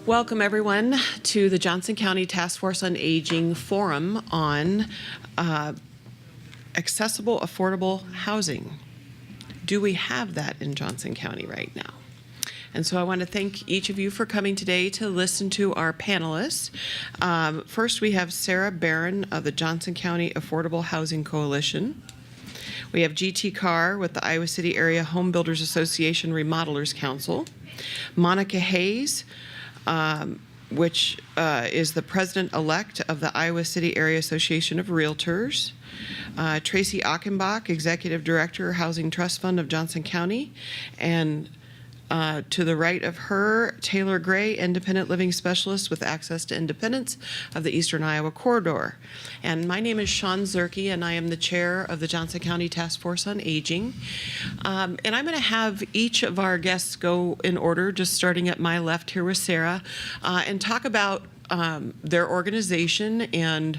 Welcome, everyone, to the Johnson County Task Force on Aging Forum on accessible, affordable housing. Do we have that in Johnson County right now? And so I want to thank each of you for coming today to listen to our panelists. First, we have Sara Barron of the Johnson County Affordable Housing Coalition. We have G.T. Karr with the Iowa City Area Home Builders Association Remodelers Council. Monica Hayes, which is the president-elect of the Iowa City Area Association of Realtors. Tracey Achenbach, executive director, Housing Trust Fund of Johnson County. And to the right of her, Talor Gray, independent living specialist with access to independence of the Eastern Iowa Corridor. And my name is Shawn Zerke, and I am the chair of the Johnson County Task Force on Aging. And I'm going to have each of our guests go in order, just starting at my left here with Sara, and talk about their organization and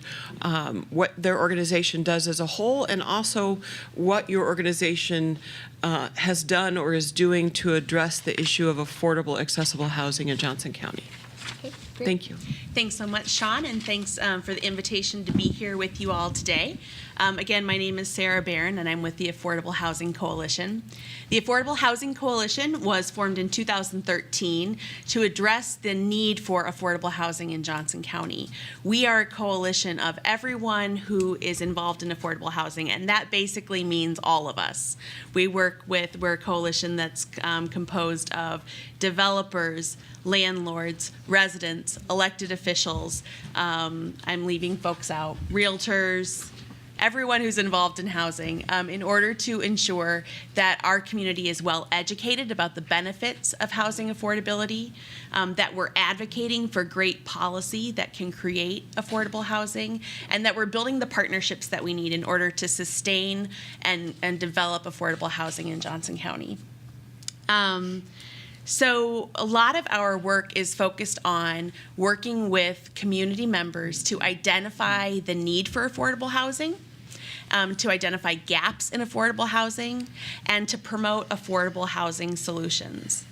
what their organization does as a whole, and also what your organization has done or is doing to address the issue of affordable, accessible housing in Johnson County. Okay, great. Thank you. Thanks so much, Shawn, and thanks for the invitation to be here with you all today. Again, my name is Sara Barron, and I'm with the Affordable Housing Coalition. The Affordable Housing Coalition was formed in 2013 to address the need for affordable housing in Johnson County. We are a coalition of everyone who is involved in affordable housing, and that basically means all of us. We're a coalition that's composed of developers, landlords, residents, elected officials, I'm leaving folks out, realtors, everyone who's involved in housing, in order to ensure that our community is well educated about the benefits of housing affordability, that we're advocating for great policy that can create affordable housing, and that we're building the partnerships that we need in order to sustain and develop affordable housing in Johnson County. So a lot of our work is focused on working with community members to identify the need for affordable housing, to identify gaps in affordable housing, and to promote affordable housing solutions.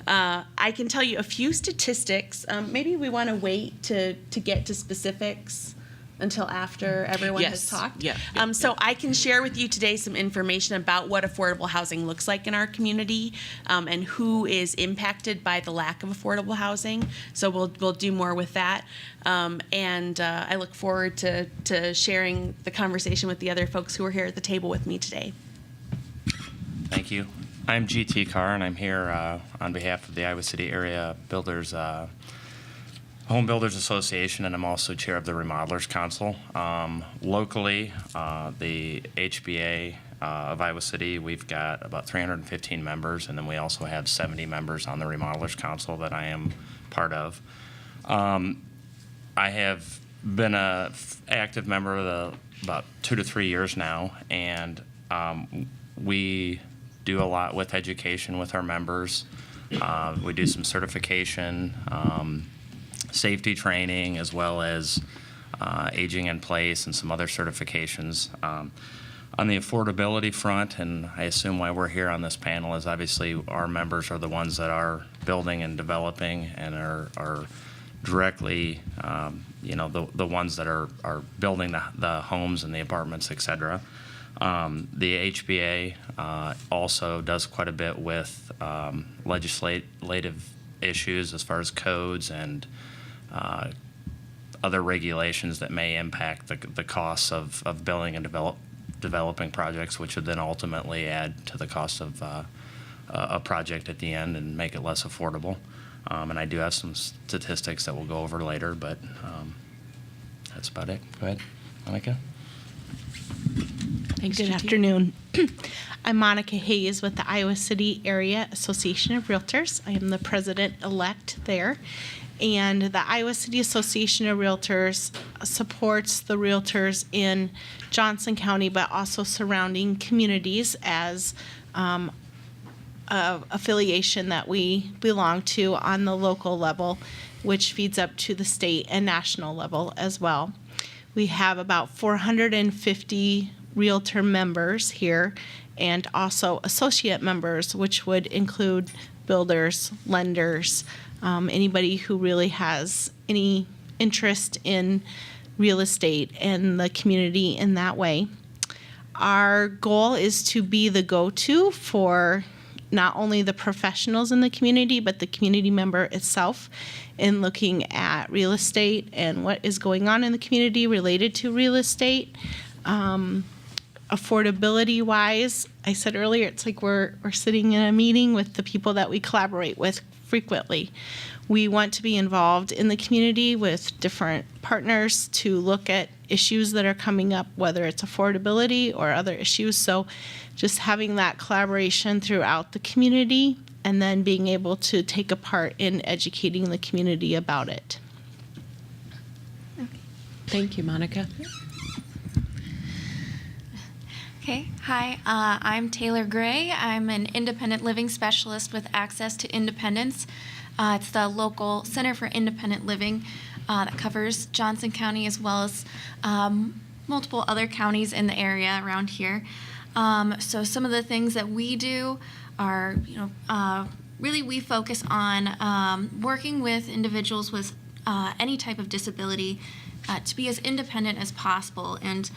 I can tell you a few statistics. Maybe we want to wait to get to specifics until after everyone has talked. So I can share with you today some information about what affordable housing looks like in our community, and who is impacted by the lack of affordable housing. So we'll do more with that. And I look forward to sharing the conversation with the other folks who are here at the table with me today. Thank you. I'm G.T. Karr, and I'm here on behalf of the Iowa City Area Builders Home Builders Association, and I'm also chair of the Remodelers Council. Locally, the HBA of Iowa City, we've got about 315 members, and then we also have 70 members on the Remodelers Council that I am part of. I have been an active member of about 2 to 3 years now, and we do a lot with education with our members. We do some certification, safety training, as well as aging in place and some other certifications. On the affordability front, and I assume why we're here on this panel, is obviously our members are the ones that are building and developing and are directly, the ones that are building the homes and the apartments, et cetera. The HBA also does quite a bit with legislative issues as far as codes and other regulations that may impact the costs of building and developing projects, which would then ultimately add to the cost of a project at the end and make it less affordable. And I do have some statistics that we'll go over later, but that's about it. Go ahead, Monica. Thanks, Good afternoon. I'm Monica Hayes with the Iowa City Area Association of Realtors. I am the president-elect there. And the Iowa City Association of Realtors supports the realtors in Johnson County, but also surrounding communities as an affiliation that we belong to on the local level, which feeds up to the state and national level as well. We have about 450 realtor members here, and also associate members, which would include builders, lenders, anybody who really has any interest in real estate and the community in that way. Our goal is to be the go-to for not only the professionals in the community, but the community member itself in looking at real estate and what is going on in the community related to real estate. Affordability-wise, I said earlier, it's like we're sitting in a meeting with the people that we collaborate with frequently. We want to be involved in the community with different partners to look at issues that are coming up, whether it's affordability or other issues. So just having that collaboration throughout the community and then being able to take a part in educating the community about it. Thank you, Monica. Okay, hi, I'm Talor Gray. I'm an independent living specialist with Access to Independence. It's the local Center for Independent Living that covers Johnson County as well as multiple other counties in the area around here. So some of the things that we do are, really we focus on working with individuals with any type of disability to be as independent as possible. And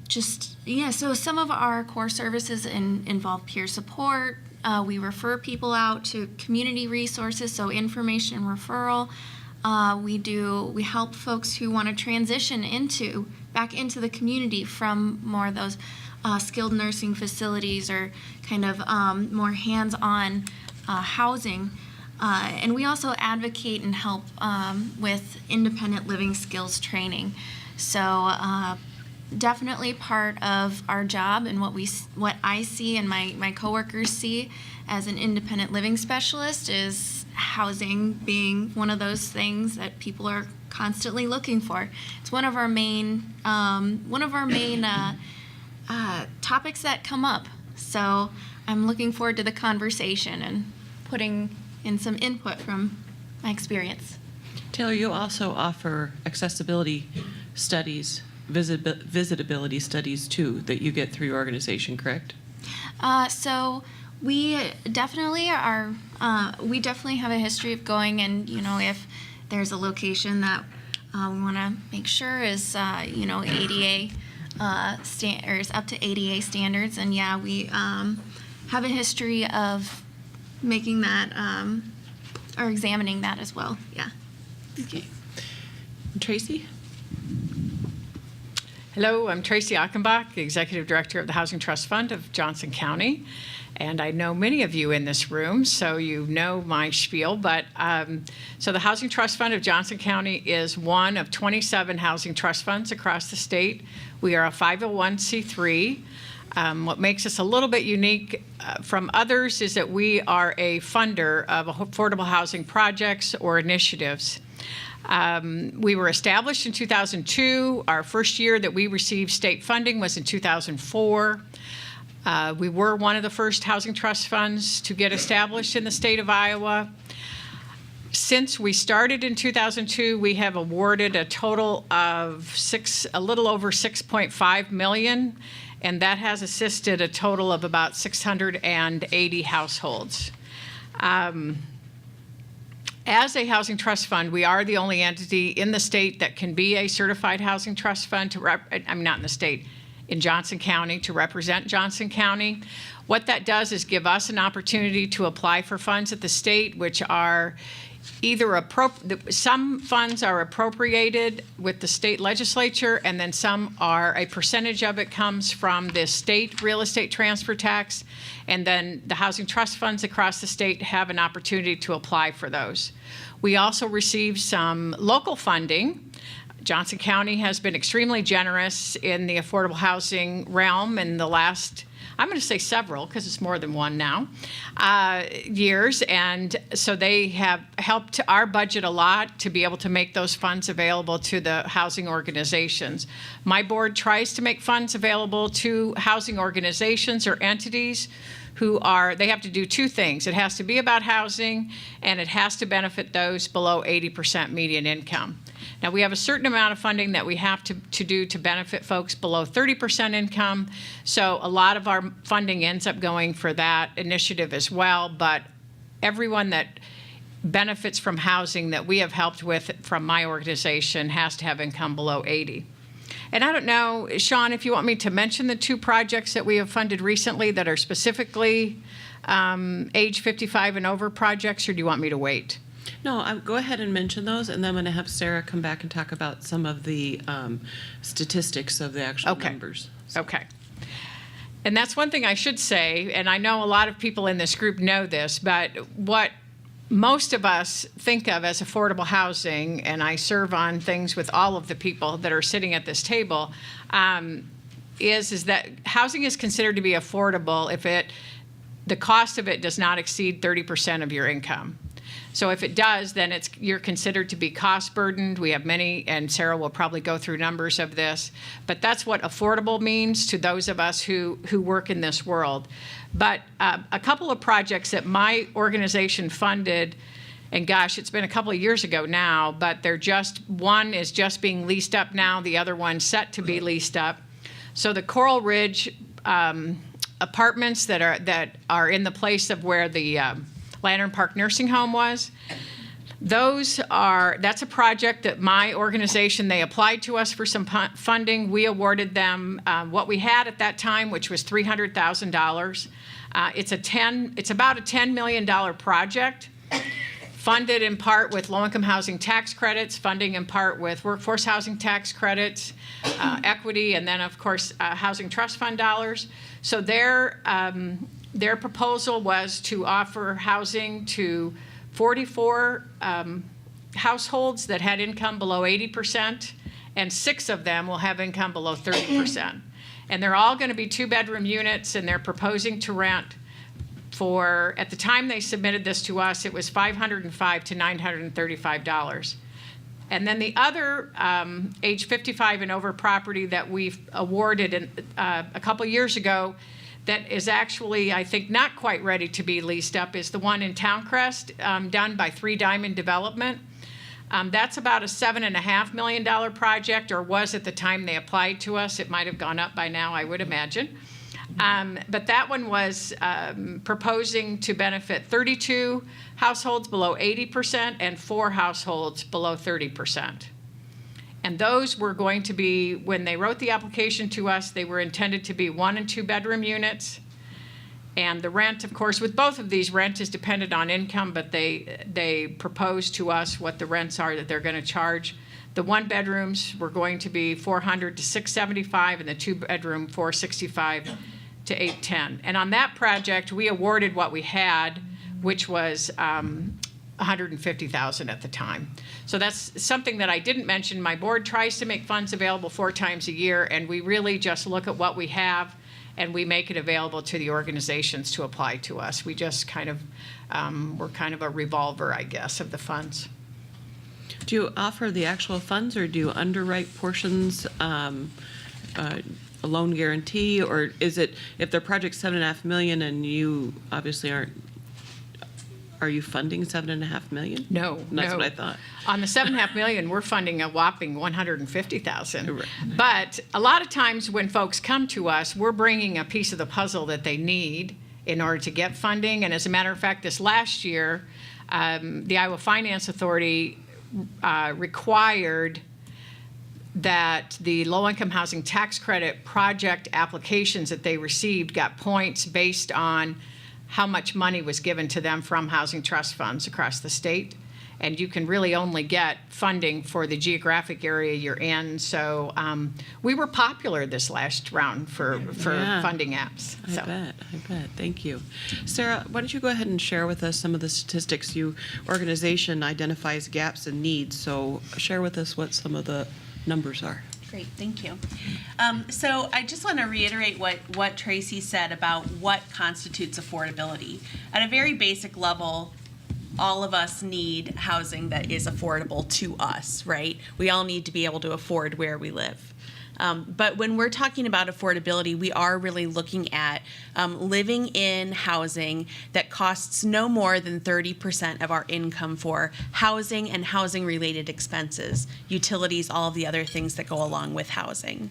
so some of our core services involve peer support. We refer people out to community resources, so information referral. We help folks who want to transition back into the community from more of those skilled nursing facilities or kind of more hands-on housing. And we also advocate and help with independent living skills training. So definitely part of our job and what I see and my coworkers see as an independent living specialist is housing being one of those things that people are constantly looking for. It's one of our main topics that come up. So I'm looking forward to the conversation and putting in some input from my experience. Taylor, you also offer accessibility studies, visitability studies too, that you get through your organization, correct? So we definitely have a history of going, and if there's a location that we want to make sure is ADA or is up to ADA standards, and we have a history of making that or examining that as well. Yeah. Okay. Tracey? Hello, I'm Tracey Achenbach, the Executive Director of the Housing Trust Fund of Johnson County. And I know many of you in this room, so you know my spiel. But so the Housing Trust Fund of Johnson County is one of 27 housing trust funds across the state. We are a 501c3. What makes us a little bit unique from others is that we are a funder of affordable housing projects or initiatives. We were established in 2002. Our first year that we received state funding was in 2004. We were one of the first housing trust funds to get established in the state of Iowa. Since we started in 2002, we have awarded a total of a little over $6.5 million, and that has assisted a total of about 680 households. As a housing trust fund, we are the only entity in the state that can be a certified housing trust fund not in the state, in Johnson County, to represent Johnson County. What that does is give us an opportunity to apply for funds at the state, which are either some funds are appropriated with the state legislature, and then some are, a percentage of it comes from the state real estate transfer tax, and then the housing trust funds across the state have an opportunity to apply for those. We also receive some local funding. Johnson County has been extremely generous in the affordable housing realm in the last, I'm going to say several, because it's more than one now, years. And so they have helped our budget a lot to be able to make those funds available to the housing organizations. My board tries to make funds available to housing organizations or entities they have to do two things. It has to be about housing, and it has to benefit those below 80% median income. Now, we have a certain amount of funding that we have to do to benefit folks below 30% income, so a lot of our funding ends up going for that initiative as well, but everyone that benefits from housing that we have helped with from my organization has to have income below 80. And I don't know, Sean, if you want me to mention the 2 projects that we have funded recently that are specifically age 55 and over projects, or do you want me to wait? No, go ahead and mention those, and then I'm going to have Sara come back and talk about some of the statistics of the actual numbers. Okay. And that's one thing I should say, and I know a lot of people in this group know this, but what most of us think of as affordable housing, and I serve on things with all of the people that are sitting at this table, is that housing is considered to be affordable if the cost of it does not exceed 30% of your income. So if it does, then you're considered to be cost burdened. We have many, and Sara will probably go through numbers of this, but that's what affordable means to those of us who work in this world. But a couple of projects that my organization funded, and gosh, it's been a couple of years ago now, but one is just being leased up now, the other one's set to be leased up. So the Coral Ridge apartments that are in the place of where the Lantern Park Nursing Home was. That's a project that my organization, they applied to us for some funding. We awarded them what we had at that time, which was $300,000. It's about a $10 million project, funded in part with low-income housing tax credits, funding in part with workforce housing tax credits, equity, and then of course housing trust fund dollars. So their proposal was to offer housing to 44 households that had income below 80%, and 6 of them will have income below 30%. And they're all going to be 2-bedroom units, and they're proposing to rent for, at the time they submitted this to us, it was $505 to $935. And then the other age 55 and over property that we've awarded a couple years ago that is actually, I think, not quite ready to be leased up is the one in Towncrest, done by 3 Diamond Development. That's about a $7.5 million project, or was at the time they applied to us. It might have gone up by now, I would imagine. But that one was proposing to benefit 32 households below 80% and 4 households below 30%. And those were going to be, when they wrote the application to us, they were intended to be 1- and 2-bedroom units. And the rent, of course, with both of these, rent is dependent on income, but they proposed to us what the rents are that they're going to charge. The 1-bedrooms were going to be $400 to $675, and the 2-bedroom $465 to $810. And on that project, we awarded what we had, which was $150,000 at the time. So that's something that I didn't mention. My board tries to make funds available 4 times a year, and we really just look at what we have and we make it available to the organizations to apply to us. We just kind of, we're kind of a revolver, I guess, of the funds. Do you offer the actual funds, or do you underwrite portions, a loan guarantee, or is it, if their project's $7.5 million and you obviously aren't, are you funding $7.5 million? No, That's no. what I thought. On the $7.5 million, we're funding a whopping $150,000. Right. But a lot of times when folks come to us, we're bringing a piece of the puzzle that they need in order to get funding. And as a matter of fact, this last year, the Iowa Finance Authority required that the low-income housing tax credit project applications that they received got points based on how much money was given to them from housing trust funds across the state. And you can really only get funding for the geographic area you're in. So we were popular this last round for Yeah. funding apps. I bet. Thank you. Sara, why don't you go ahead and share with us some of the statistics. Your organization identifies gaps and needs, so share with us what some of the numbers are. Great, thank you. So I just want to reiterate what Tracey said about what constitutes affordability. At a very basic level, all of us need housing that is affordable to us, right? We all need to be able to afford where we live. But when we're talking about affordability, we are really looking at living in housing that costs no more than 30% of our income for housing and housing-related expenses, utilities, all of the other things that go along with housing.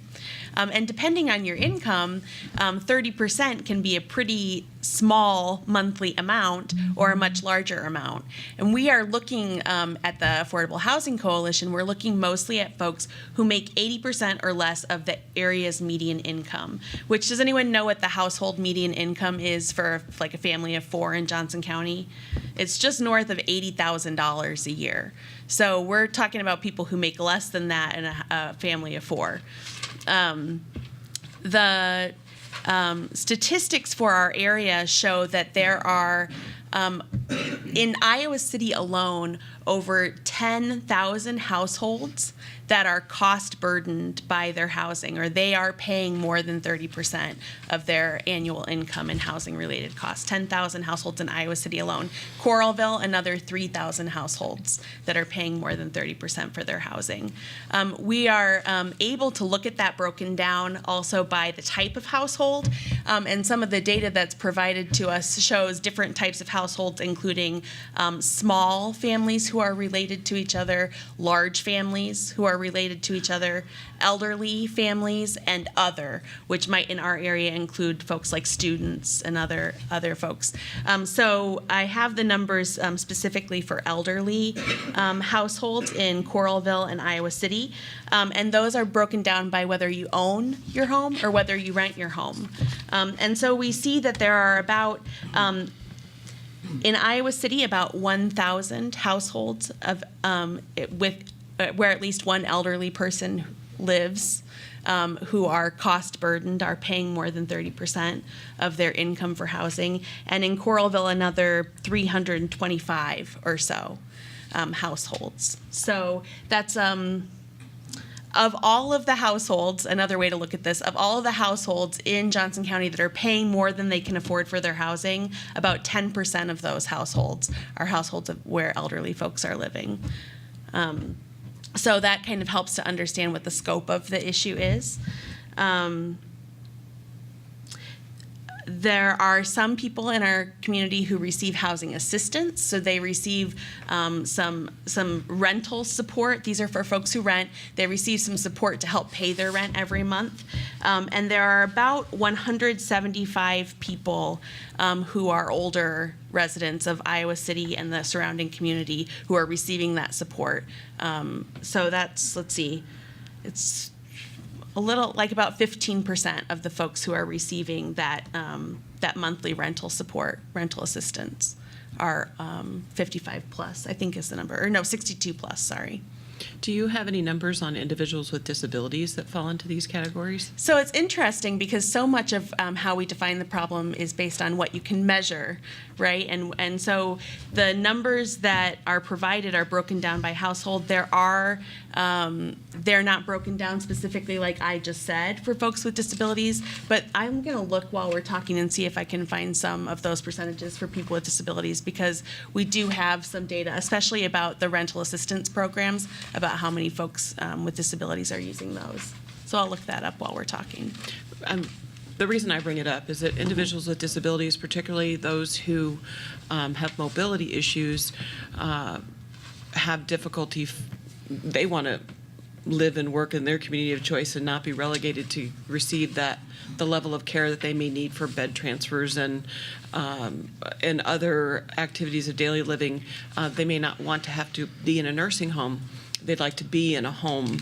And depending on your income, 30% can be a pretty small monthly amount or a much larger amount. And we are looking at the Affordable Housing Coalition, we're looking mostly at folks who make 80% or less of the area's median income, which, does anyone know what the household median income is for like a family of 4 in Johnson County? It's just north of $80,000 a year. So we're talking about people who make less than that in a family of 4. The statistics for our area show that there are, in Iowa City alone, over 10,000 households that are cost burdened by their housing, or they are paying more than 30% of their annual income in housing related costs. 10,000 households in Iowa City alone. Coralville, another 3,000 households that are paying more than 30% for their housing. We are able to look at that broken down also by the type of household, and some of the data that's provided to us shows different types of households, including small families who are related to each other, large families who are related to each other, elderly families, and other, which might in our area include folks like students and other folks. So I have the numbers specifically for elderly households in Coralville and Iowa City, and those are broken down by whether you own your home or whether you rent your home. And so we see that there are about in Iowa City, about 1,000 households of where at least one elderly person lives, who are cost burdened, are paying more than 30% of their income for housing, and in Coralville, another 325 or so households. So that's of all of the households, another way to look at this, of all of the households in Johnson County that are paying more than they can afford for their housing, about 10% of those households are households where elderly folks are living. So that kind of helps to understand what the scope of the issue is. There are some people in our community who receive housing assistance, so they receive some rental support. These are for folks who rent. They receive some support to help pay their rent every month. And there are about 175 people who are older residents of Iowa City and the surrounding community who are receiving that support. So that's, let's see, it's a little, like about 15% of the folks who are receiving that that monthly rental support, rental assistance, are 55 plus, I think is the number, or no, 62 plus, sorry. Do you have any numbers on individuals with disabilities that fall into these categories? So it's interesting because so much of how we define the problem is based on what you can measure, right? And so the numbers that are provided are broken down by household. They're not broken down specifically like I just said for folks with disabilities, but I'm going to look while we're talking and see if I can find some of those percentages for people with disabilities, because we do have some data, especially about the rental assistance programs, about how many folks with disabilities are using those. So I'll look that up while we're talking. The reason I bring it up is that individuals with disabilities, particularly those who have mobility issues, have difficulty. They want to live and work in their community of choice and not be relegated to receive the level of care that they may need for bed transfers and other activities of daily living. They may not want to have to be in a nursing home. They'd like to be in a home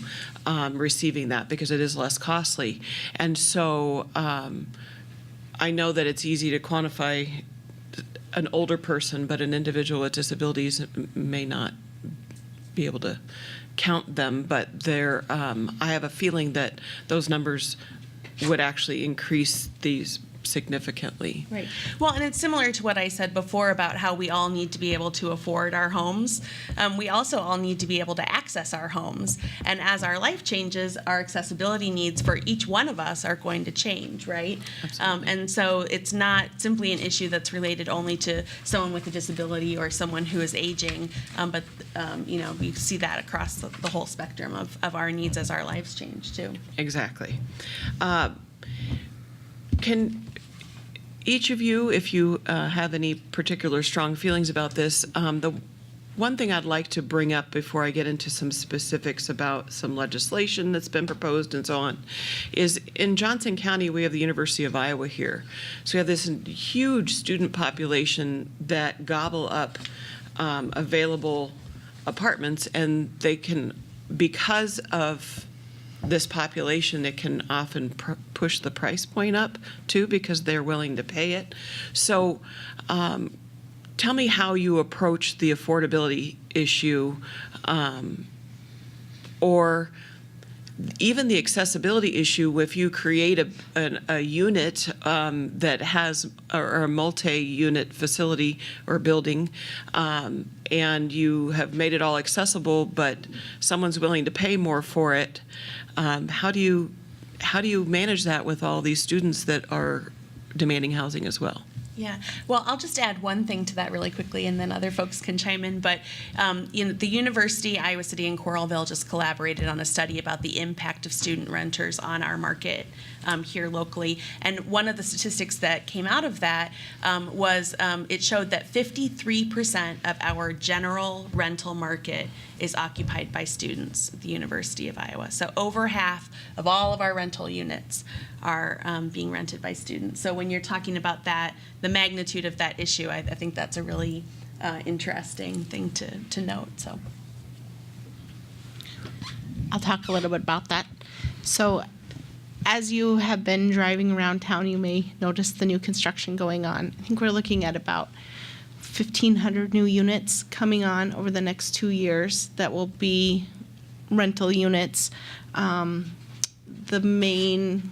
receiving that because it is less costly. And so I know that it's easy to quantify an older person, but an individual with disabilities may not be able to count them. But I have a feeling that those numbers would actually increase these significantly. Right. Well, and it's similar to what I said before about how we all need to be able to afford our homes. We also all need to be able to access our homes. And as our life changes, our accessibility needs for each one of us are going to change, right? And so it's not simply an issue that's related only to someone with a disability or someone who is aging, but we see that across the whole spectrum of our needs as our lives change too. Exactly. Can each of you, if you have any particular strong feelings about this, one thing I'd like to bring up before I get into some specifics about some legislation that's been proposed and so on is in Johnson County, we have the University of Iowa here. So we have this huge student population that gobble up available apartments, and they can, because of this population, it can often push the price point up too because they're willing to pay it. So tell me how you approach the affordability issue, or even the accessibility issue if you create a unit that has, or a multi-unit facility or building, and you have made it all accessible, but someone's willing to pay more for it. How do you manage that with all these students that are demanding housing as well? Yeah, well, I'll just add one thing to that really quickly, and then other folks can chime in. But the university, Iowa City, and Coralville just collaborated on a study about the impact of student renters on our market here locally. And one of the statistics that came out of that was it showed that 53% of our general rental market is occupied by students at the University of Iowa. So over half of all of our rental units are being rented by students. So when you're talking about that, the magnitude of that issue, I think that's a really interesting thing to note. So I'll talk a little bit about that. So as you have been driving around town, you may notice the new construction going on. I think we're looking at about 1,500 new units coming on over the next 2 years that will be rental units. The main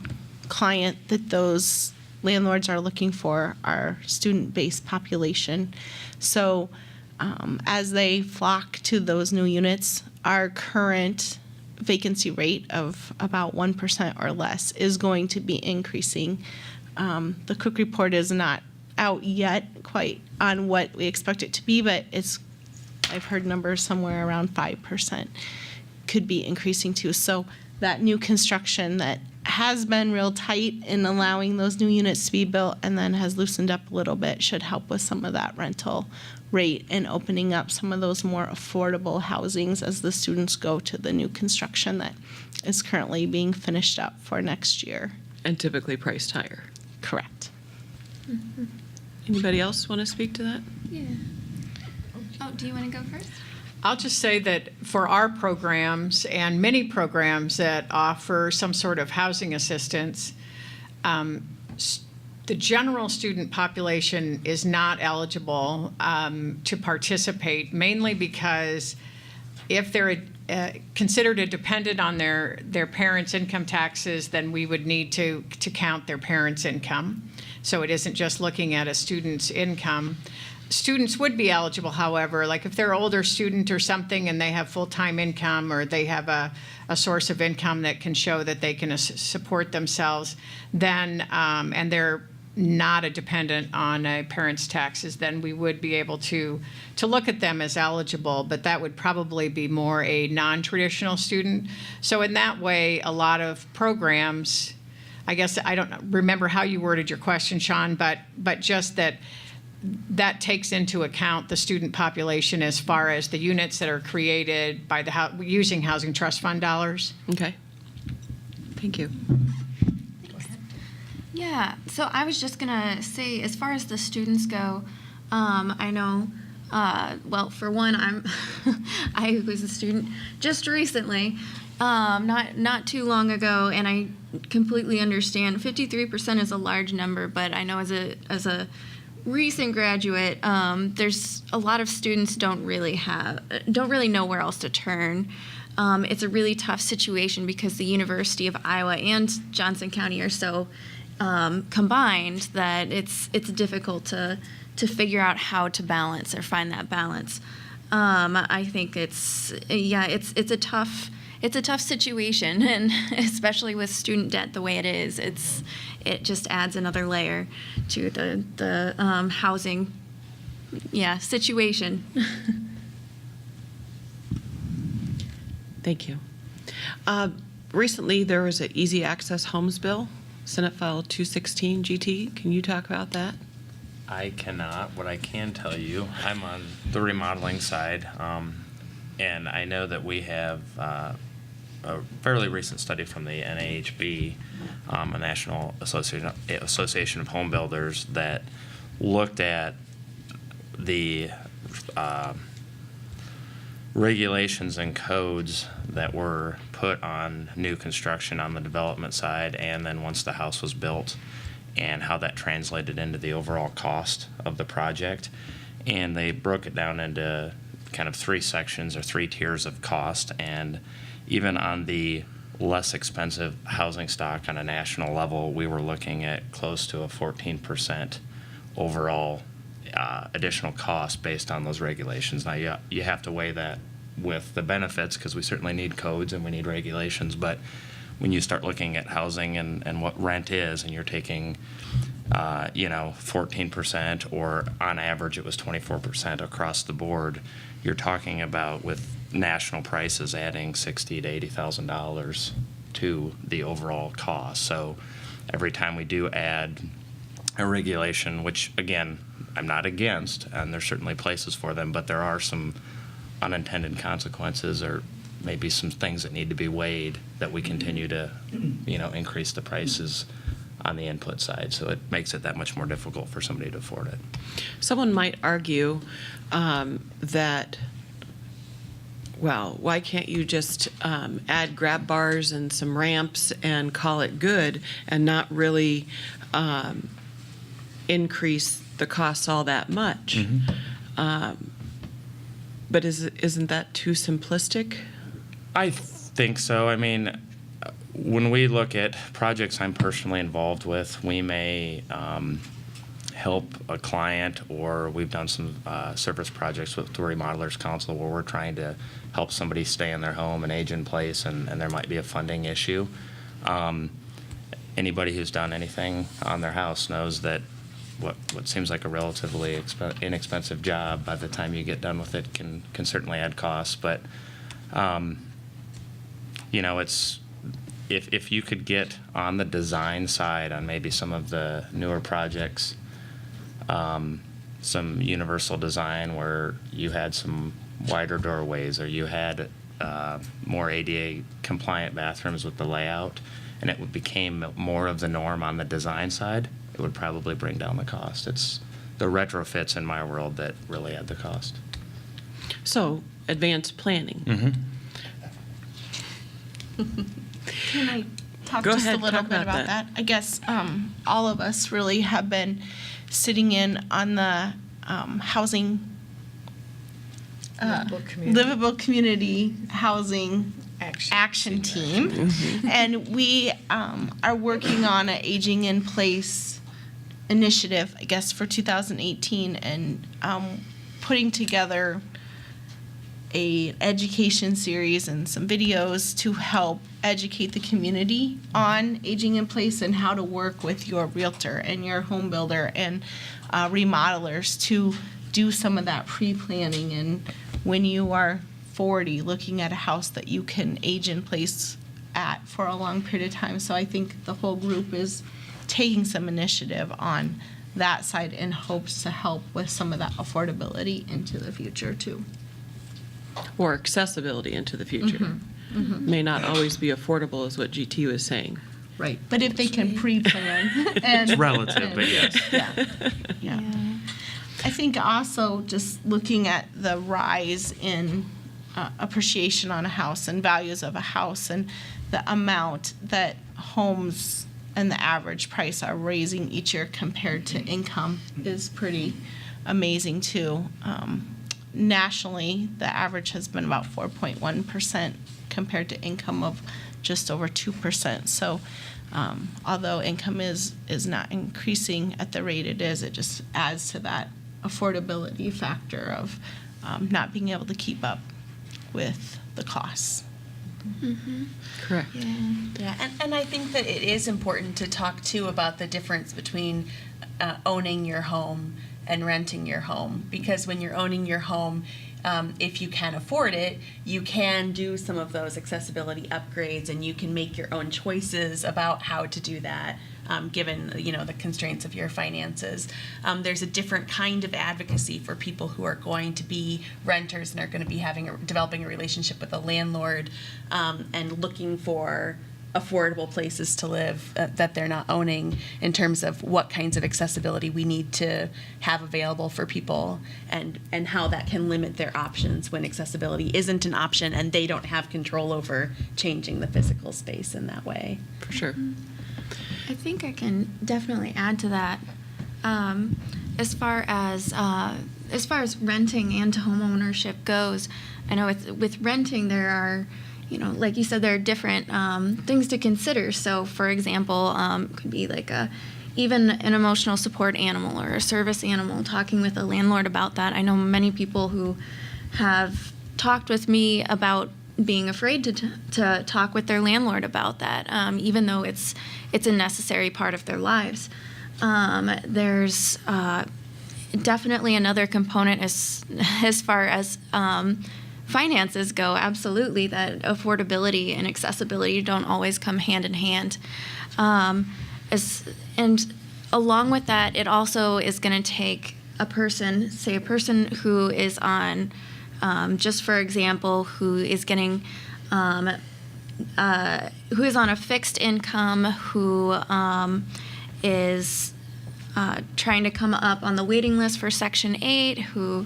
client that those landlords are looking for are student-based population. So as they flock to those new units, our current vacancy rate of about 1% or less is going to be increasing. The Cook report is not out yet quite on what we expect it to be, but I've heard numbers somewhere around 5% could be increasing too. So that new construction that has been real tight in allowing those new units to be built and then has loosened up a little bit should help with some of that rental rate and opening up some of those more affordable housings as the students go to the new construction that is currently being finished up for next year. And typically priced higher. Correct. Anybody else want to speak to that? Yeah. Oh, do you want to go first? I'll just say that for our programs and many programs that offer some sort of housing assistance, the general student population is not eligible to participate, mainly because if they're considered a dependent on their parents' income taxes, then we would need to count their parents' income. So it isn't just looking at a student's income. Students would be eligible, however, like if they're an older student or something and they have full-time income or they have a source of income that can show that they can support themselves, then, and they're not a dependent on a parent's taxes, then we would be able to look at them as eligible, but that would probably be more a non-traditional student. So in that way, a lot of programs, I guess I don't remember how you worded your question, Sean, but just that takes into account the student population as far as the units that are created by using Housing Trust Fund dollars. Okay. Thank you. Yeah, so I was just gonna say, as far as the students go, I know, well, for one, I was a student just recently, not too long ago, and I completely understand. 53% is a large number, but I know as a recent graduate, there's a lot of students don't really know where else to turn. It's a really tough situation because the University of Iowa and Johnson County are so combined that it's difficult to figure out how to balance or find that balance. I think it's a tough situation, and especially with student debt the way it is, it just adds another layer to the housing situation. Thank you. Recently, there was an easy access homes bill, Senate File 216 GT. Can you talk about that? I cannot. What I can tell you, I'm on the remodeling side, and I know that we have a fairly recent study from the NAHB, a National Association of Home Builders, that looked at the regulations and codes that were put on new construction on the development side, and then once the house was built, and how that translated into the overall cost of the project. And they broke it down into kind of 3 sections or 3 tiers of cost. And even on the less expensive housing stock on a national level, we were looking at close to a 14% overall additional cost based on those regulations. Now, you have to weigh that with the benefits, because we certainly need codes and we need regulations, but when you start looking at housing and what rent is, and you're taking 14%, or on average it was 24% across the board, you're talking about, with national prices, adding $60,000 to $80,000 to the overall cost. So every time we do add a regulation, which again, I'm not against, and there's certainly places for them, but there are some unintended consequences, or maybe some things that need to be weighed, that we continue to, increase the prices on the input side. So it makes it that much more difficult for somebody to afford it. Someone might argue that, well, why can't you just add grab bars and some ramps and call it good, and not really increase the costs all that much? But isn't that too simplistic? I think so. I mean, when we look at projects I'm personally involved with, we may help a client, or we've done some service projects with the Remodelers Council where we're trying to help somebody stay in their home and age in place, and there might be a funding issue. Anybody who's done anything on their house knows that what seems like a relatively inexpensive job, by the time you get done with it, can certainly add costs. But it's, if you could get on the design side on maybe some of the newer projects, some universal design where you had some wider doorways, or you had more ADA compliant bathrooms with the layout, and it became more of the norm on the design side, it would probably bring down the cost. It's the retrofits in my world that really add the cost. So, advanced planning. Can I talk Go just ahead, a little talk bit about about that? I guess all of us really have been sitting in on the housing, livable community housing action team. And we are working on an aging in place initiative, I guess, for 2018, and putting together a education series and some videos to help educate the community on aging in place and how to work with your realtor and your home builder and remodelers to do some of that pre-planning, and when you are 40, looking at a house that you can age in place at for a long period of time. So I think the whole group is taking some initiative on that side in hopes to help with some of that affordability into the future too. Or accessibility into the future. May not always be affordable, is what GT was saying. Right. But if they can pre-plan and It's relative, but yes. Yeah. I think also just looking at the rise in appreciation on a house and values of a house, and the amount that homes and the average price are raising each year compared to income is pretty amazing too. Nationally, the average has been about 4.1% compared to income of just over 2%. So although income is not increasing at the rate it is, it just adds to that affordability factor of not being able to keep up with the costs. Correct. Yeah, and I think that it is important to talk too about the difference between owning your home and renting your home, because when you're owning your home, if you can afford it, you can do some of those accessibility upgrades, and you can make your own choices about how to do that, given the constraints of your finances. There's a different kind of advocacy for people who are going to be renters and are going to be developing a relationship with a landlord, and looking for affordable places to live that they're not owning, in terms of what kinds of accessibility we need to have available for people, and how that can limit their options when accessibility isn't an option and they don't have control over changing the physical space in that way. For sure. I think I can definitely add to that. As far as renting and home ownership goes, I know with renting there are, like you said, there are different things to consider. So, for example, could be like even an emotional support animal or a service animal. Talking with a landlord about that. I know many people who have talked with me about being afraid to talk with their landlord about that, even though it's a necessary part of their lives. There's definitely another component as far as finances go. Absolutely, that affordability and accessibility don't always come hand in hand. And along with that, it also is going to take a person who is on, just for example, who is getting, who is on a fixed income, who is trying to come up on the waiting list for Section 8, who,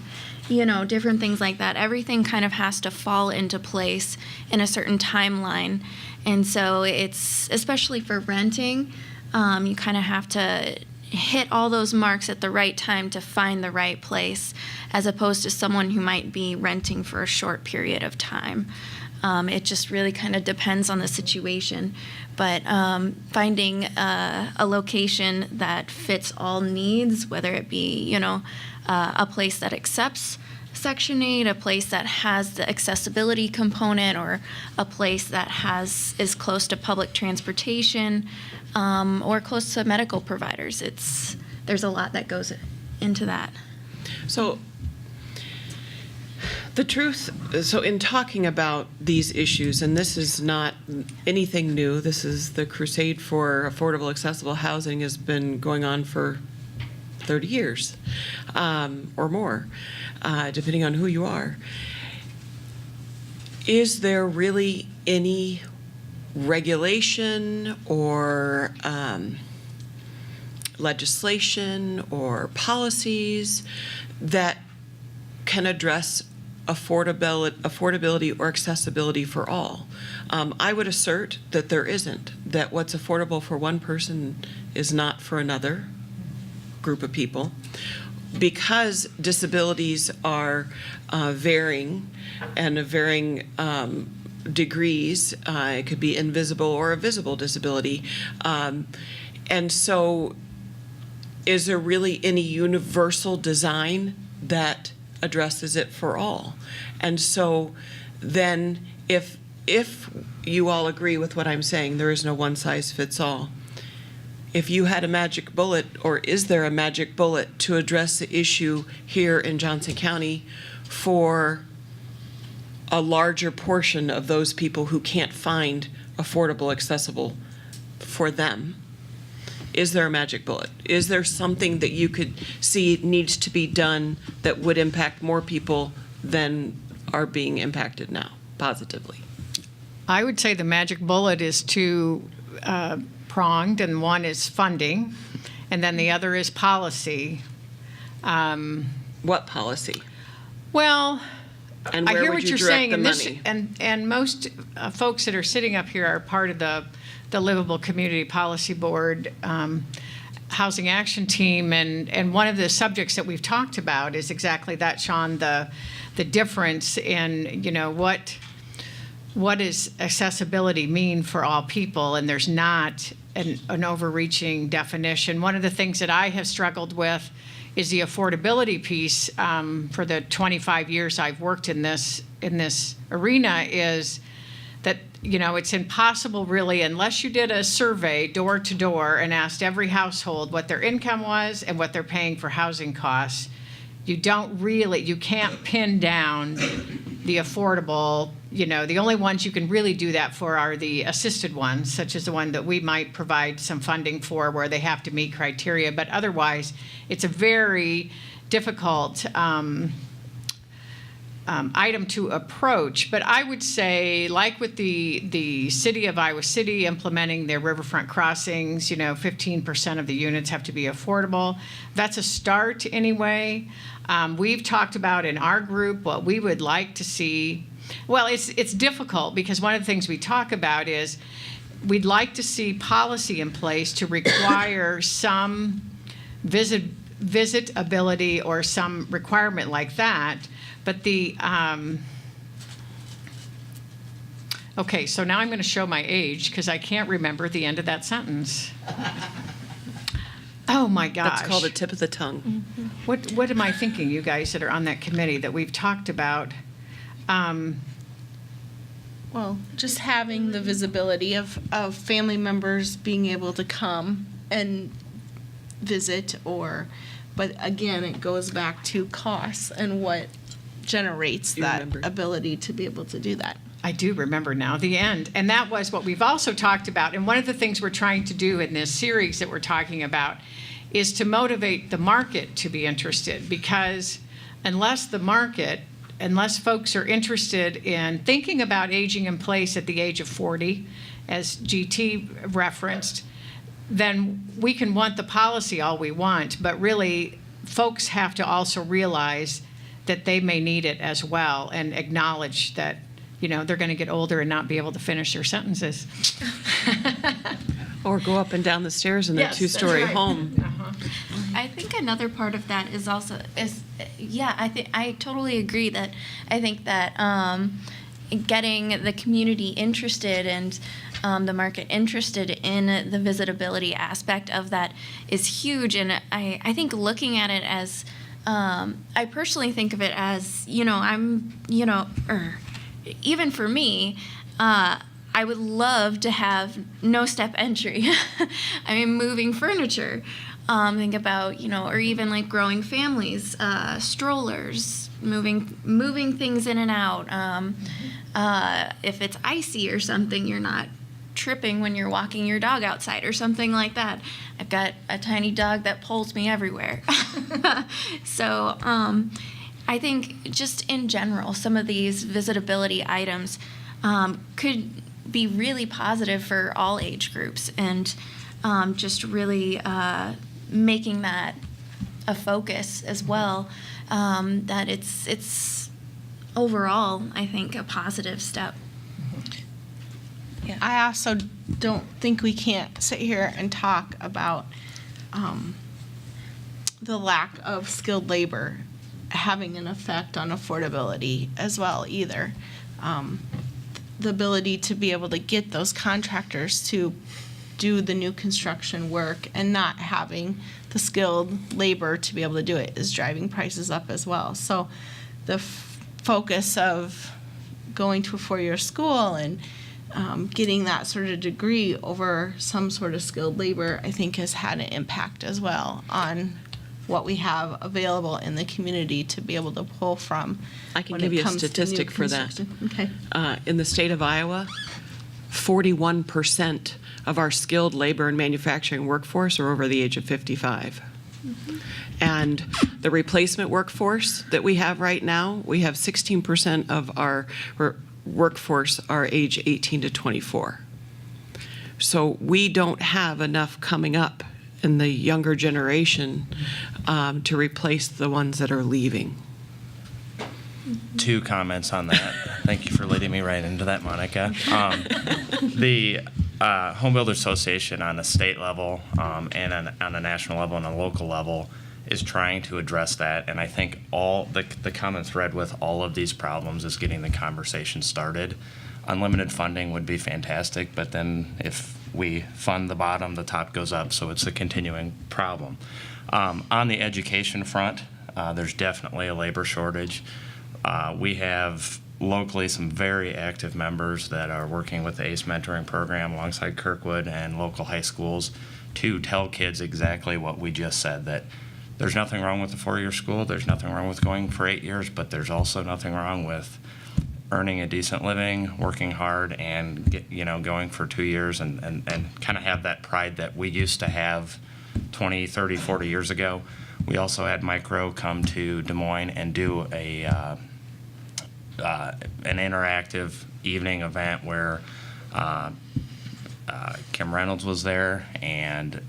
different things like that. Everything kind of has to fall into place in a certain timeline. And so it's, especially for renting, you kind of have to hit all those marks at the right time to find the right place, as opposed to someone who might be renting for a short period of time. It just really kind of depends on the situation. But finding a location that fits all needs, whether it be, a place that accepts Section 8, a place that has the accessibility component, or a place that is close to public transportation, or close to medical providers. There's a lot that goes into that. So the truth, in talking about these issues, and this is not anything new, this is the crusade for affordable, accessible housing has been going on for 30 years or more, depending on who you are. Is there really any regulation or legislation or policies that can address affordability or accessibility for all? I would assert that there isn't, that what's affordable for one person is not for another group of people, because disabilities are varying and of varying degrees. It could be invisible or a visible disability. And so is there really any universal design that addresses it for all? And so then if you all agree with what I'm saying, there is no one size fits all. If you had a magic bullet, or is there a magic bullet to address the issue here in Johnson County for a larger portion of those people who can't find affordable, accessible for them? Is there a magic bullet? Is there something that you could see needs to be done that would impact more people than are being impacted now positively? I would say the magic bullet is two pronged, and one is funding, and then the other is policy. What policy? Well, And I where hear would what you you're direct saying, the and money? and most folks that are sitting up here are part of the Livable Community Policy Board Housing Action Team, and one of the subjects that we've talked about is exactly that, Sean, the difference in what does accessibility mean for all people, and there's not an overreaching definition. One of the things that I have struggled with is the affordability piece. For the 25 years I've worked in this arena, is that it's impossible really, unless you did a survey door to door and asked every household what their income was and what they're paying for housing costs. you can't pin down the affordable, the only ones you can really do that for are the assisted ones, such as the one that we might provide some funding for where they have to meet criteria. But otherwise, it's a very difficult item to approach. But I would say, like with the city of Iowa City implementing their riverfront crossings, 15% of the units have to be affordable. That's a start anyway. We've talked about in our group what we would like to see. Well, it's difficult because one of the things we talk about is we'd like to see policy in place to require some visitability or some requirement like that. But okay, so now I'm going to show my age because I can't remember the end of that sentence. Oh my gosh. That's called a tip of the tongue. Mm-hmm. What am I thinking, you guys that are on that committee that we've talked about? Well, just having the visibility of family members being able to come and visit, but again, it goes back to costs and what generates that ability to be able to do that. I do remember now the end. And that was what we've also talked about. And one of the things we're trying to do in this series that we're talking about is to motivate the market to be interested, because unless folks are interested in thinking about aging in place at the age of 40, as GT referenced, then we can want the policy all we want, but really folks have to also realize that they may need it as well and acknowledge that, they're going to get older and not be able to finish their sentences. Or go up and down the stairs in their Yes, two-story that's right. home. Uh-huh. I think another part of that is I totally agree that I think that getting the community interested and the market interested in the visitability aspect of that is huge. And I think looking at it as, I personally think of it as, even for me, I would love to have no step entry. I mean, moving furniture. Think about, or even like growing families, strollers, moving things in and out. If it's icy or something, you're not tripping when you're walking your dog outside or something like that. I've got a tiny dog that pulls me everywhere. So I think just in general, some of these visitability items could be really positive for all age groups, and just really making that a focus as well. That it's overall, I think, a positive step. Yeah. I also don't think we can't sit here and talk about the lack of skilled labor having an effect on affordability as well either. The ability to be able to get those contractors to do the new construction work and not having the skilled labor to be able to do it is driving prices up as well. So the focus of going to a four-year school and getting that sort of degree over some sort of skilled labor, I think, has had an impact as well on what we have available in the community to be able to pull from. I can when give it you a comes to new statistic for that. construction. Okay. In the state of Iowa, 41% of our skilled labor and manufacturing workforce are over the age of 55. Mm-hmm. And the replacement workforce that we have right now, we have 16% of our workforce are age 18 to 24. So we don't have enough coming up in the younger generation to replace the ones that are leaving. 2 comments on that. Thank you for leading me right into that, Monica. The Home Builders Association on the state level and on a national level and a local level is trying to address that. And I think all the common thread with all of these problems is getting the conversation started. Unlimited funding would be fantastic, but then if we fund the bottom, the top goes up, so it's a continuing problem. On the education front, there's definitely a labor shortage. We have locally some very active members that are working with the ACE mentoring program alongside Kirkwood and local high schools to tell kids exactly what we just said, that there's nothing wrong with the 4-year school. There's nothing wrong with going for 8 years, but there's also nothing wrong with earning a decent living, working hard, and going for 2 years and kind of have that pride that we used to have 20, 30, 40 years ago. We also had Micro come to Des Moines and do an interactive evening event where Kim Reynolds was there, and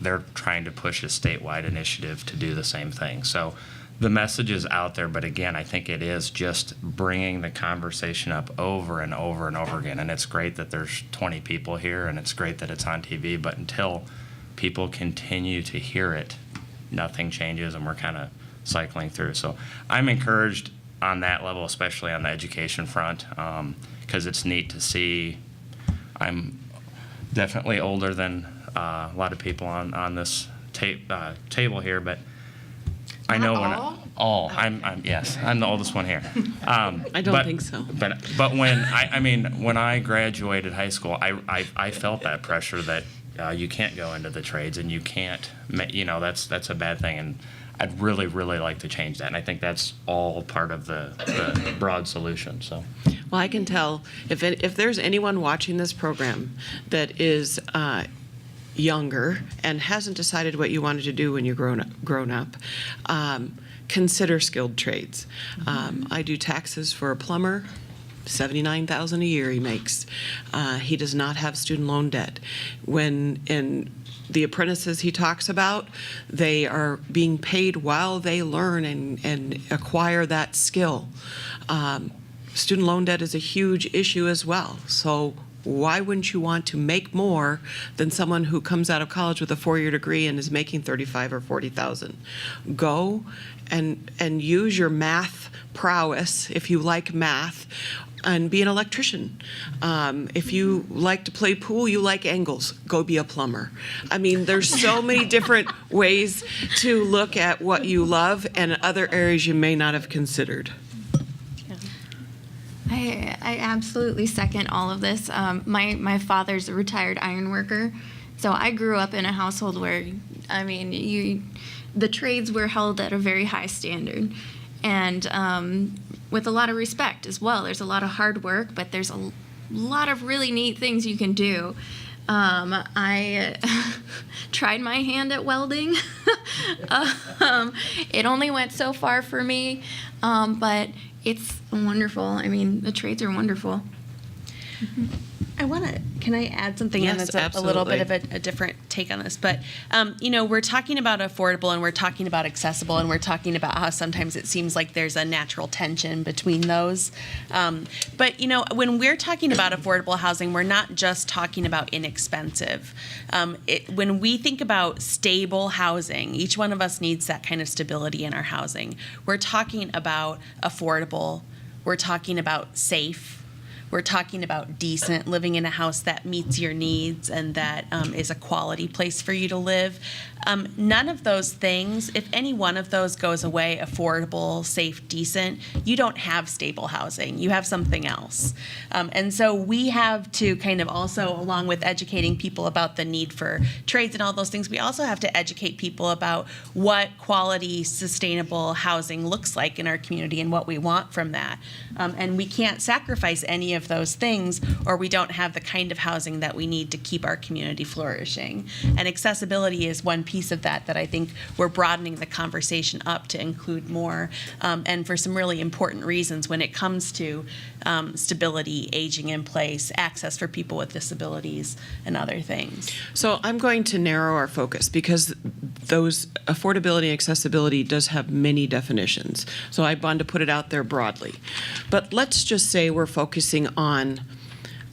they're trying to push a statewide initiative to do the same thing. So the message is out there, but again, I think it is just bringing the conversation up over and over and over again. And it's great that there's 20 people here, and it's great that it's on TV, but until people continue to hear it, nothing changes, and we're kind of cycling through. So I'm encouraged on that level, especially on the education front, because it's neat to see. I'm definitely older than a lot of people on this table here, but I know yes, I'm the oldest one here. I don't think so. But when I graduated high school, I felt that pressure that you can't go into the trades and you can't, that's a bad thing, and I'd really, really like to change that, and I think that's all part of the broad solution. So. Well, I can tell if there's anyone watching this program that is younger and hasn't decided what you wanted to do when you're grown up, consider skilled trades. I do taxes for a plumber. $79,000 a year he makes. He does not have student loan debt. When in the apprentices he talks about, they are being paid while they learn and acquire that skill. Student loan debt is a huge issue as well. So why wouldn't you want to make more than someone who comes out of college with a 4-year degree and is making $35,000 or $40,000? Go and use your math prowess, if you like math, and be an electrician. If you like to play pool, you like angles, go be a plumber. I mean, there's so many different ways to look at what you love and other areas you may not have considered. I absolutely second all of this. My father's a retired iron worker, so I grew up in a household where, the trades were held at a very high standard, and with a lot of respect as well. There's a lot of hard work, but there's a lot of really neat things you can do. I tried my hand at welding. It only went so far for me, but it's wonderful. The trades are wonderful. Can I add something Yes, in that's a absolutely. little bit of a different take on this? But, we're talking about affordable, and we're talking about accessible, and we're talking about how sometimes it seems like there's a natural tension between those. But, when we're talking about affordable housing, we're not just talking about inexpensive. When we think about stable housing, each one of us needs that kind of stability in our housing. We're talking about affordable. We're talking about safe. We're talking about decent, living in a house that meets your needs and that is a quality place for you to live. None of those things, if any one of those goes away, affordable, safe, decent, you don't have stable housing. You have something else. And so we have to kind of also, along with educating people about the need for trades and all those things, we also have to educate people about what quality, sustainable housing looks like in our community and what we want from that. And we can't sacrifice any of those things, or we don't have the kind of housing that we need to keep our community flourishing. And accessibility is one piece of that I think we're broadening the conversation up to include more, and for some really important reasons when it comes to stability, aging in place, access for people with disabilities, and other things. So I'm going to narrow our focus because those affordability and accessibility does have many definitions. So I wanted to put it out there broadly. But let's just say we're focusing on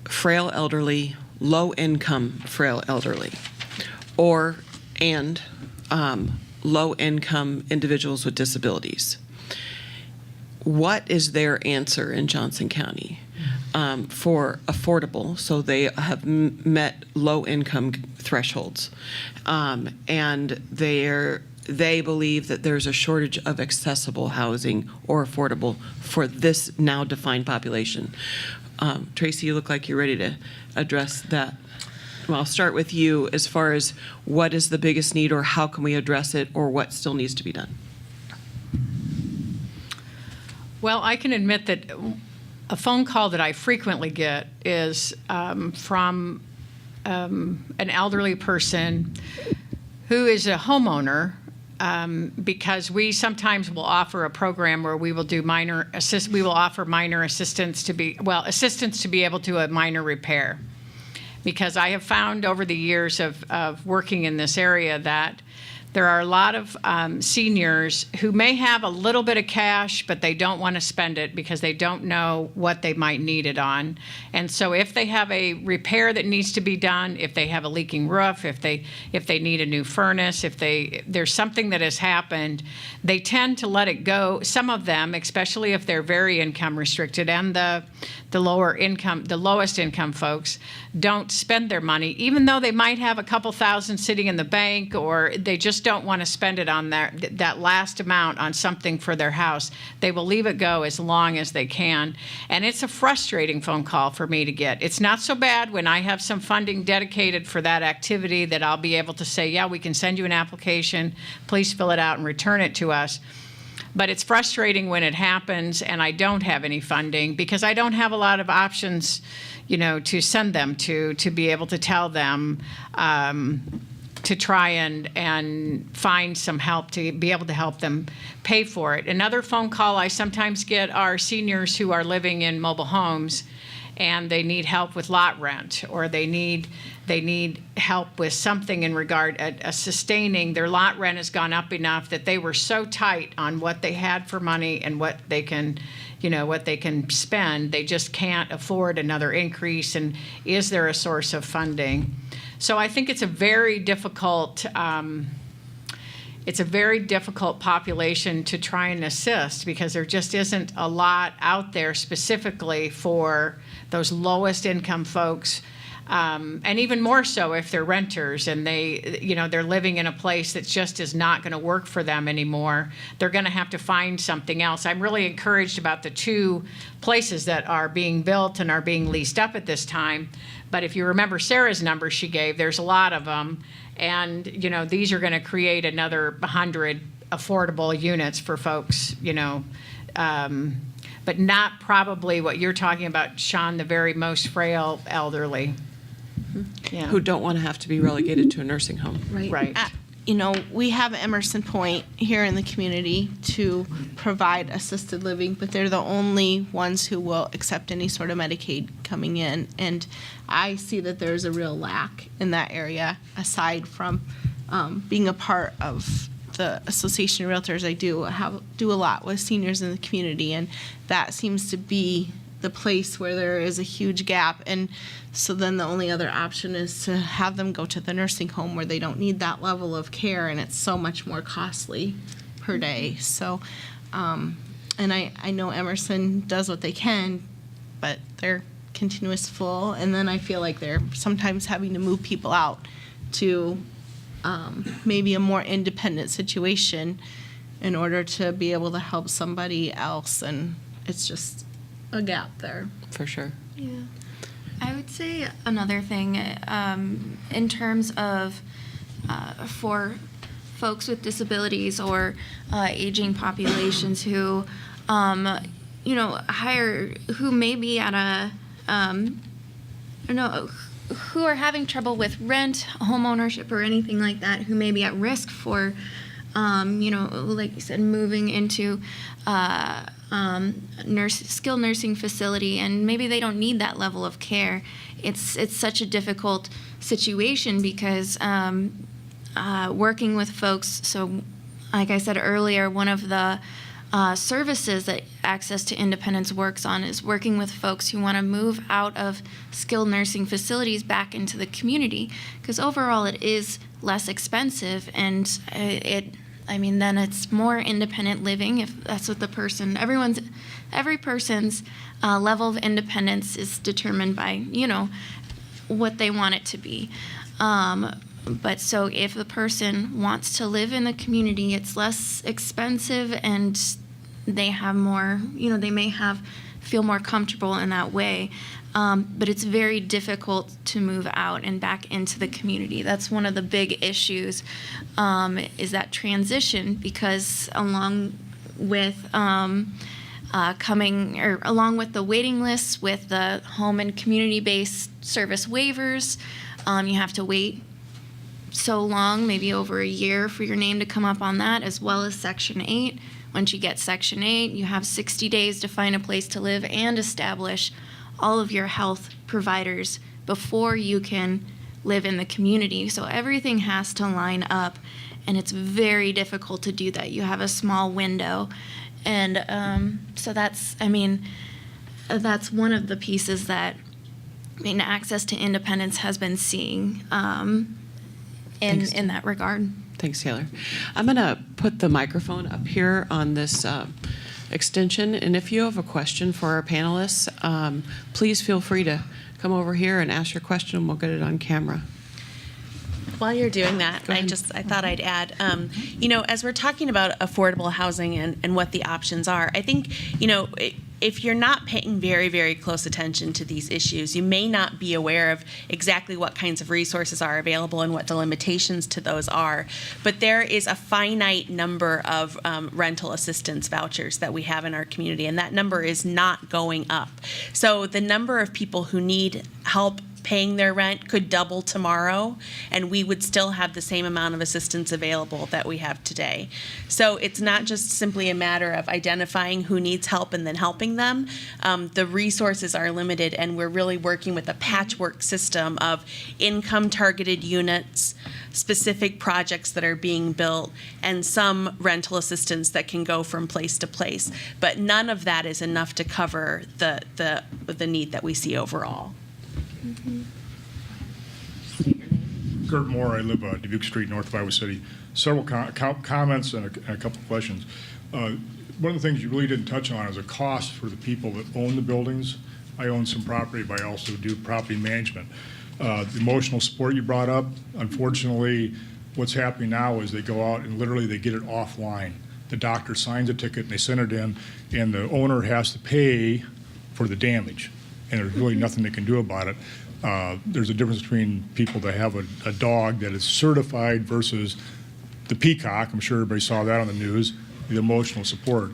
frail elderly, low-income frail elderly, and low-income individuals with disabilities. What is their answer in Johnson County for affordable? So they have met low-income thresholds, and they believe that there's a shortage of accessible housing or affordable for this now defined population. Tracey, you look like you're ready to address that. Well, I'll start with you as far as what is the biggest need, or how can we address it, or what still needs to be done? Well, I can admit that a phone call that I frequently get is from an elderly person who is a homeowner, because we sometimes will offer a program where we will do we will offer minor assistance to be able to a minor repair. Because I have found over the years of working in this area that there are a lot of seniors who may have a little bit of cash, but they don't want to spend it because they don't know what they might need it on. And so if they have a repair that needs to be done, if they have a leaking roof, if they need a new furnace, if there's something that has happened, they tend to let it go. Some of them, especially if they're very income restricted, and the lowest income folks, don't spend their money, even though they might have a couple thousand sitting in the bank, or they just don't want to spend it on that last amount on something for their house. They will leave it go as long as they can. And it's a frustrating phone call for me to get. It's not so bad when I have some funding dedicated for that activity that I'll be able to say, yeah, we can send you an application, please fill it out and return it to us. But it's frustrating when it happens and I don't have any funding, because I don't have a lot of options, to send them to be able to tell them to try and find some help to be able to help them pay for it. Another phone call I sometimes get are seniors who are living in mobile homes and they need help with lot rent, or they need help with something in regard to sustaining. Their lot rent has gone up enough that they were so tight on what they had for money and what they can spend, they just can't afford another increase. And is there a source of funding? So I think it's a very difficult population to try and assist, because there just isn't a lot out there specifically for those lowest income folks. And even more so if they're renters and they're living in a place that just is not going to work for them anymore. They're going to have to find something else. I'm really encouraged about the 2 places that are being built and are being leased up at this time. But if you remember Sarah's number she gave, there's a lot of them. And, these are going to create another 100 affordable units for folks, but not probably what you're talking about, Sean, the very most frail elderly. Yeah. Who don't want to have to be relegated to a nursing home. Right. We have Emerson Point here in the community to provide assisted living, but they're the only ones who will accept any sort of Medicaid coming in. And I see that there's a real lack in that area, aside from being a part of the Association of Realtors. I do a lot with seniors in the community, and that seems to be the place where there is a huge gap. And so then the only other option is to have them go to the nursing home, where they don't need that level of care, and it's so much more costly per day. So, and I know Emerson does what they can, but they're continuous full. And then I feel like they're sometimes having to move people out to maybe a more independent situation in order to be able to help somebody else. And it's just a gap there. For sure. Yeah. I would say another thing in terms of for folks with disabilities or aging populations who, who may be at a, who are having trouble with rent, home ownership, or anything like that, who may be at risk for, like you said, moving into skilled nursing facility, and maybe they don't need that level of care. It's such a difficult situation because working with folks. So, like I said earlier, one of the services that Access to Independence works on is working with folks who want to move out of skilled nursing facilities back into the community, because overall it is less expensive, and then it's more independent living if that's what every person's level of independence is determined by, what they want it to be. But so if the person wants to live in the community, it's less expensive, and they have more, they may have feel more comfortable in that way. But it's very difficult to move out and back into the community. That's one of the big issues, is that transition, because along with along with the waiting lists, with the home and community-based service waivers, you have to wait so long, maybe over a year, for your name to come up on that, as well as Section 8. Once you get Section 8, you have 60 days to find a place to live and establish all of your health providers before you can live in the community. So everything has to line up, and it's very difficult to do that. You have a small window. And so that's one of the pieces that Access to Independence has been seeing in that regard. Thanks, Taylor. I'm going to put the microphone up here on this extension, and if you have a question for our panelists, please feel free to come over here and ask your question, and we'll get it on camera. While you're doing that, I thought I'd add, as we're talking about affordable housing and what the options are, I think, if you're not paying very, very close attention to these issues, you may not be aware of exactly what kinds of resources are available and what the limitations to those are. But there is a finite number of rental assistance vouchers that we have in our community, and that number is not going up. So the number of people who need help paying their rent could double tomorrow, and we would still have the same amount of assistance available that we have today. So it's not just simply a matter of identifying who needs help and then helping them. The resources are limited, and we're really working with a patchwork system of income-targeted units, specific projects that are being built, and some rental assistance that can go from place to place. But none of that is enough to cover the need that we see overall. Kurt Moore, I live Dubuque Street, north of Iowa City. Several comments and a couple of questions. One of the things you really didn't touch on is a cost for the people that own the buildings. I own some property, but I also do property management. The emotional support you brought up, unfortunately, what's happening now is they go out and literally they get it offline. The doctor signs a ticket and they send it in, and the owner has to pay for the damage. And there's really nothing they can do about it. There's a difference between people that have a dog that is certified versus the peacock. I'm sure everybody saw that on the news. The emotional support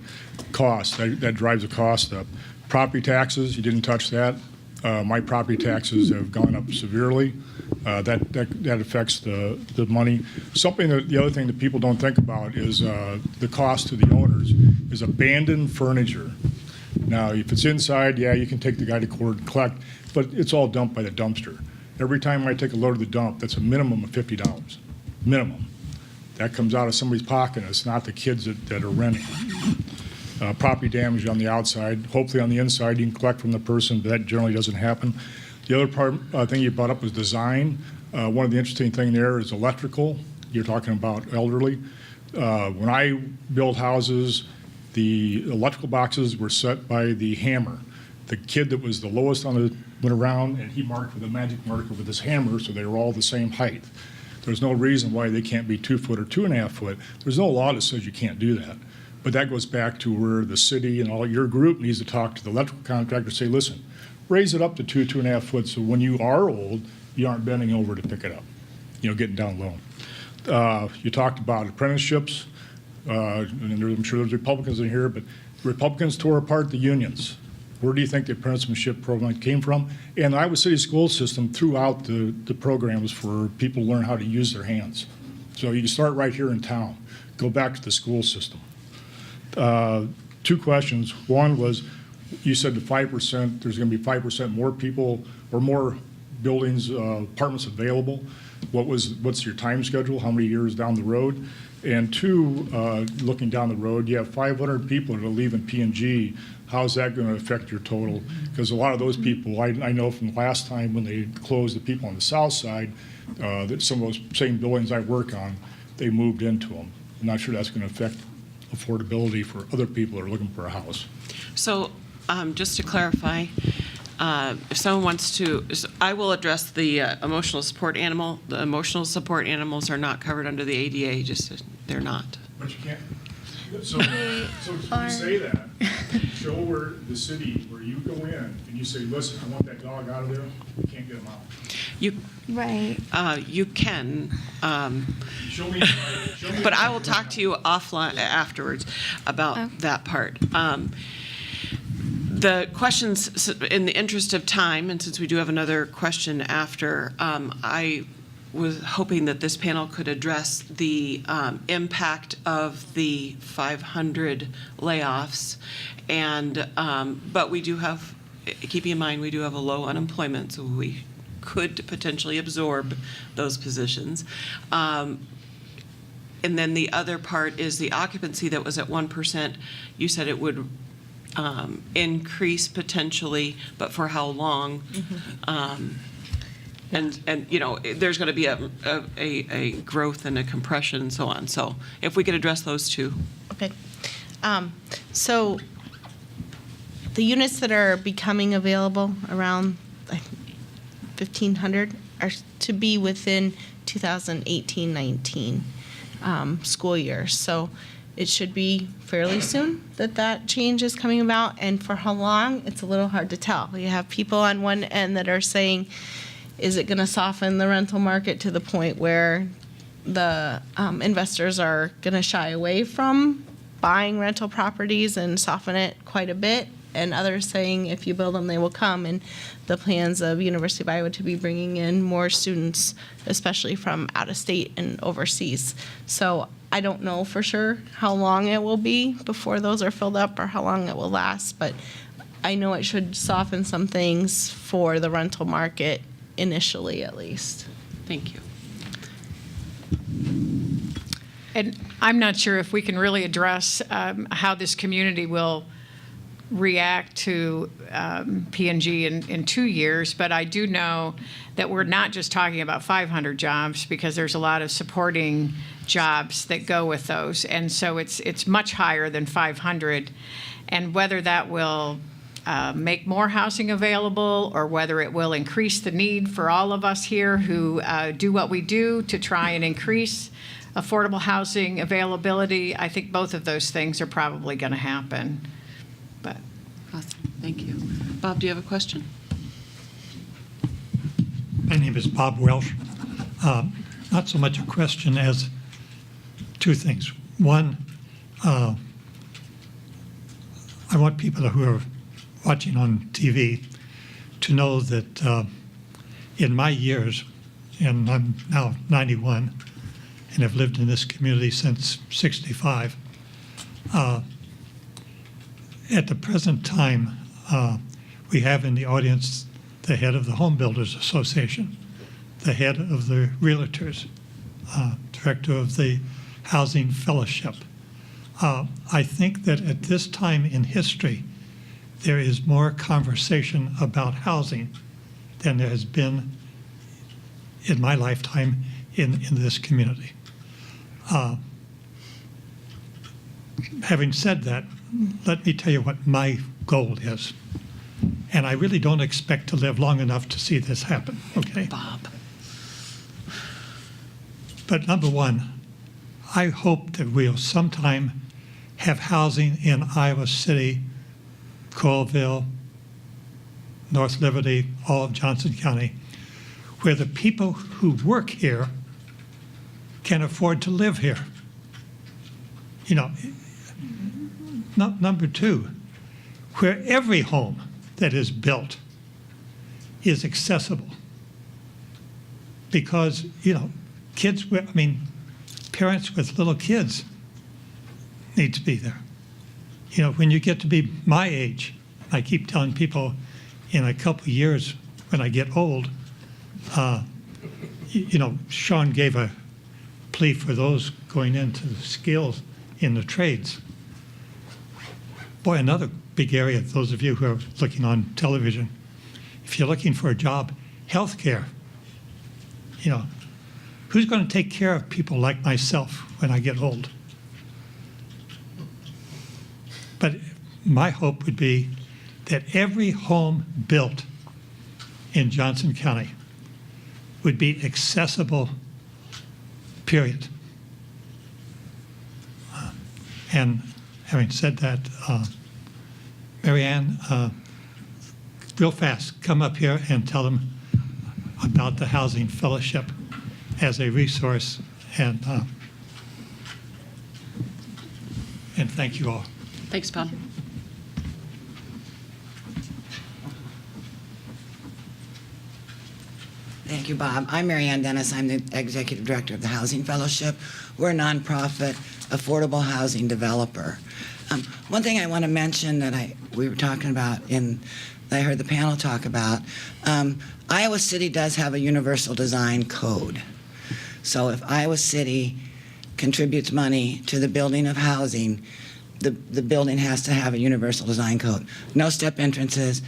cost, that drives the cost up. Property taxes, you didn't touch that. My property taxes have gone up severely. That affects the money. The other thing that people don't think about is the cost to the owners is abandoned furniture. Now, if it's inside, yeah, you can take the guy to court and collect, but it's all dumped by the dumpster. Every time I take a load to the dump, that's a minimum of $50. Minimum. That comes out of somebody's pocket. It's not the kids that are renting. Property damage on the outside. Hopefully on the inside, you can collect from the person, but that generally doesn't happen. The other thing you brought up was design. One of the interesting things there is electrical. You're talking about elderly. When I build houses, the electrical boxes were set by the hammer. The kid that was the lowest went around and he marked with a magic marker with his hammer, so they were all the same height. There's no reason why they can't be 2 foot or 2.5 foot. There's no law that says you can't do that. But that goes back to where the city and all your group needs to talk to the electrical contractor and say, listen, raise it up to 2.5 foot so when you are old, you aren't bending over to pick it up, getting down low. You talked about apprenticeships. And I'm sure there's Republicans in here, but Republicans tore apart the unions. Where do you think the apprenticeship program came from? And the Iowa City school system threw out the programs for people to learn how to use their hands. So you can start right here in town. Go back to the school system. 2 questions. One was, you said the 5%, there's going to be 5% more people or more buildings, apartments available. What's your time schedule? How many years down the road? And 2, looking down the road, you have 500 people that are leaving P&G. How's that going to affect your total? Because a lot of those people, I know from last time when they closed the people on the south side, that some of those same buildings I work on, they moved into them. I'm not sure that's going to affect affordability for other people that are looking for a house. So just to clarify, if someone wants to, I will address the emotional support animal. The emotional support animals are not covered under the ADA, they're not. But you can't. So when you say that, show where the city, where you go in and you say, listen, I want that dog out of there, you can't get him out. You, Right. you can, Show me. but I will talk to you offline afterwards about that part. The questions, in the interest of time, and since we do have another question after, I was hoping that this panel could address the impact of the 500 layoffs. And, but we do have, keeping in mind, we do have a low unemployment, so we could potentially absorb those positions. And then the other part is the occupancy that was at 1%. You said it would increase potentially, but for how long? And you know, there's going to be a growth and a compression and so on. So if we could address those two. Okay. So the units that are becoming available around 1,500 are to be within 2018-19 school year. So it should be fairly soon that change is coming about. And for how long, it's a little hard to tell. We have people on one end that are saying, is it going to soften the rental market to the point where the investors are going to shy away from buying rental properties and soften it quite a bit? And others saying, if you build them, they will come. And the plans of University of Iowa to be bringing in more students, especially from out of state and overseas. So I don't know for sure how long it will be before those are filled up or how long it will last, but I know it should soften some things for the rental market initially, at least. Thank you. And I'm not sure if we can really address how this community will react to P&G in 2 years, but I do know that we're not just talking about 500 jobs, because there's a lot of supporting jobs that go with those, and so it's much higher than 500. And whether that will make more housing available, or whether it will increase the need for all of us here who do what we do to try and increase affordable housing availability, I think both of those things are probably going to happen. But Awesome. Thank you. Bob, do you have a question? My name is Bob Welsh. Not so much a question as two things. One, I want people who are watching on TV to know that in my years, and I'm now 91 and have lived in this community since 65, at the present time, we have in the audience the head of the Home Builders Association, the head of the Realtors, director of the Housing Fellowship. I think that at this time in history, there is more conversation about housing than there has been in my lifetime in this community. Having said that, let me tell you what my goal is. And I really don't expect to live long enough to see this happen, okay? Bob. But number one, I hope that we'll sometime have housing in Iowa City, Coralville, North Liberty, all of Johnson County, where the people who work here can afford to live here. You know, number two, where every home that is built is accessible. Because, you know, parents with little kids need to be there. You know, when you get to be my age, I keep telling people in a couple of years when I get old, you know, Sean gave a plea for those going into the skills in the trades. Boy, another big area, those of you who are looking on television, if you're looking for a job, healthcare. You know, who's going to take care of people like myself when I get old? But my hope would be that every home built in Johnson County would be accessible, period. And having said that, Mary Ann, real fast, come up here and tell them about the Housing Fellowship as a resource, and thank you all. Thanks, Bob. Thank you, Bob. I'm Mary Ann Dennis. I'm the Executive Director of the Housing Fellowship. We're a nonprofit affordable housing developer. One thing I want to mention that we were talking about I heard the panel talk about, Iowa City does have a universal design code. So if Iowa City contributes money to the building of housing, the building has to have a universal design code. No step entrances,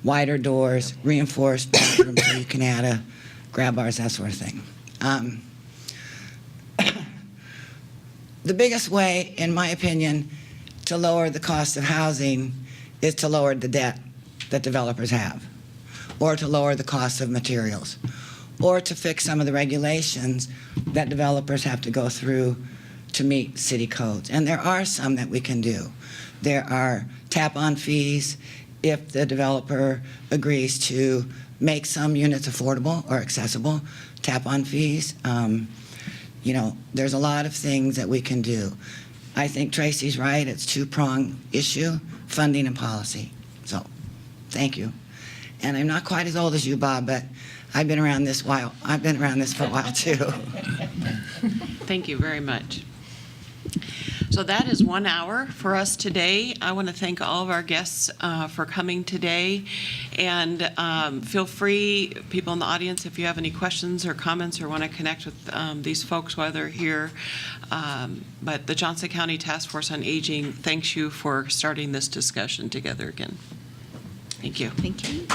wider doors, reinforced bathrooms so you can add grab bars, that sort of thing. The biggest way, in my opinion, to lower the cost of housing is to lower the debt that developers have, or to lower the cost of materials, or to fix some of the regulations that developers have to go through to meet city codes. And there are some that we can do. There are tap-on fees if the developer agrees to make some units affordable or accessible, tap-on fees. There's a lot of things that we can do. I think Tracey's right. It's two-pronged issue, funding and policy. So, thank you. And I'm not quite as old as you, Bob, but I've been around this for a while too. Thank you very much. So that is 1 hour for us today. I want to thank all of our guests for coming today. And feel free, people in the audience, if you have any questions or comments or want to connect with these folks while they're here. But the Johnson County Task Force on Aging thanks you for starting this discussion together again. Thank you. Thank you.